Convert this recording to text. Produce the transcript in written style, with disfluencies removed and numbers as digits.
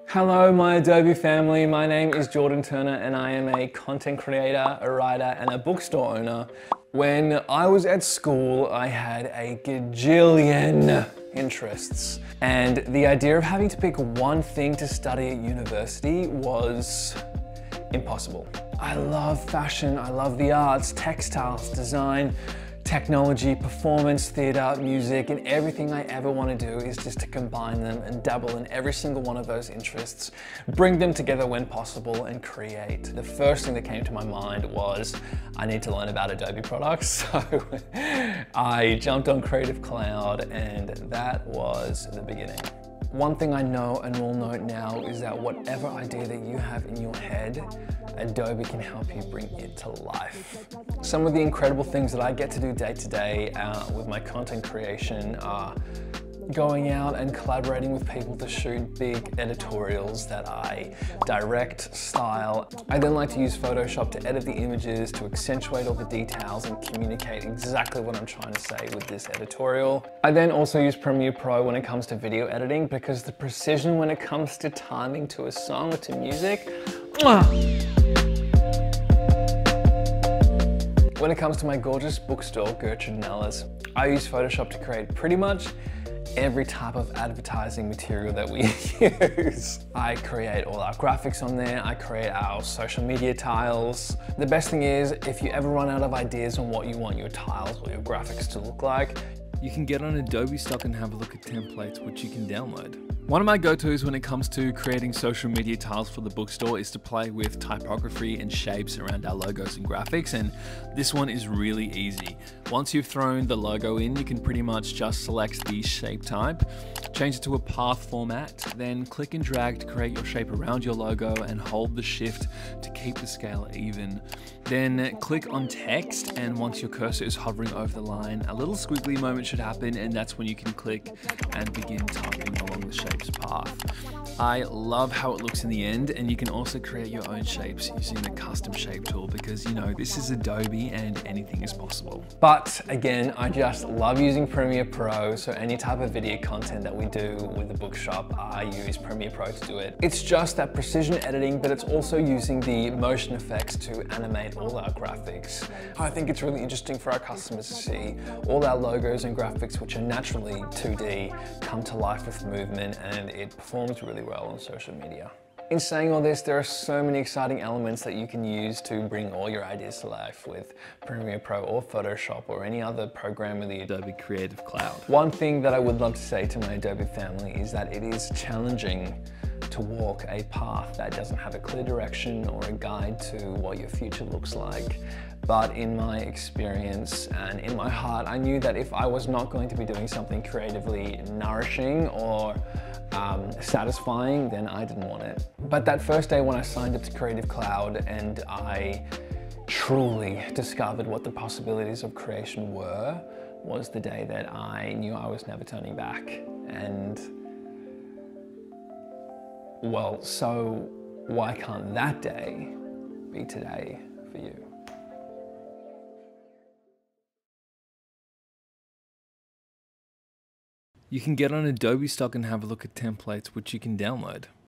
Hello my Adobe family, my name is Jordan Turner and I am a content creator, a writer and a bookstore owner. When I was at school, I had a gajillion interests and the idea of having to pick one thing to study at university was impossible. I love fashion, I love the arts, textiles, design, technology, performance, theatre, music, and everything I ever want to do is just to combine them and dabble in every single one of those interests, bring them together when possible and create. The first thing that came to my mind was I need to learn about Adobe products. So I jumped on Creative Cloud and that was the beginning. One thing I know and will note now is that whatever idea that you have in your head, Adobe can help you bring it to life. Some of the incredible things that I get to do day to day with my content creation are going out and collaborating with people to shoot big editorials that I direct, style. I then like to use Photoshop to edit the images, to accentuate all the details and communicate exactly what I'm trying to say with this editorial. I then also use Premiere Pro when it comes to video editing because the precision when it comes to timing to a song or to music, when it comes to my gorgeous bookstore, Gertrude & Ellis, I use Photoshop to create pretty much every type of advertising material that we use. I create all our graphics on there, I create our social media tiles. The best thing is, if you ever run out of ideas on what you want your tiles or your graphics to look like, you can get on Adobe stock and have a look at templates which you can download. One of my go-tos when it comes to creating social media tiles for the bookstore is to play with typography and shapes around our logos and graphics, and this one is really easy. Once you've thrown the logo in, you can pretty much just select the shape type, change it to a path format, then click and drag to create your shape around your logo and hold the shift to keep the scale even. Then click on text, and once your cursor is hovering over the line, a little squiggly moment should happen, and that's when you can click and begin typing along the shape's path. I love how it looks in the end, and you can also create your own shapes using the custom shape tool because, you know, this is Adobe and anything is possible. But again, I just love using Premiere Pro, so any type of video content that we do with the bookshop, I use Premiere Pro to do it. It's just that precision editing, but it's also using the motion effects to animate all our graphics. I think it's really interesting for our customers to see all our logos and graphics, which are naturally 2D, come to life with movement, and it performs really well on social media. In saying all this, there are so many exciting elements that you can use to bring all your ideas to life with Premiere Pro or Photoshop or any other program in the Adobe Creative Cloud. One thing that I would love to say to my Adobe family is that it is challenging to walk a path that doesn't have a clear direction or a guide to what your future looks like. But in my experience and in my heart, I knew that if I was not going to be doing something creatively nourishing or satisfying, then I didn't want it. But that first day when I signed up to Creative Cloud and I truly discovered what the possibilities of creation were, was the day that I knew I was never turning back. And well, so why can't that day be today for you? You can get on Adobe stock and have a look at templates which you can download.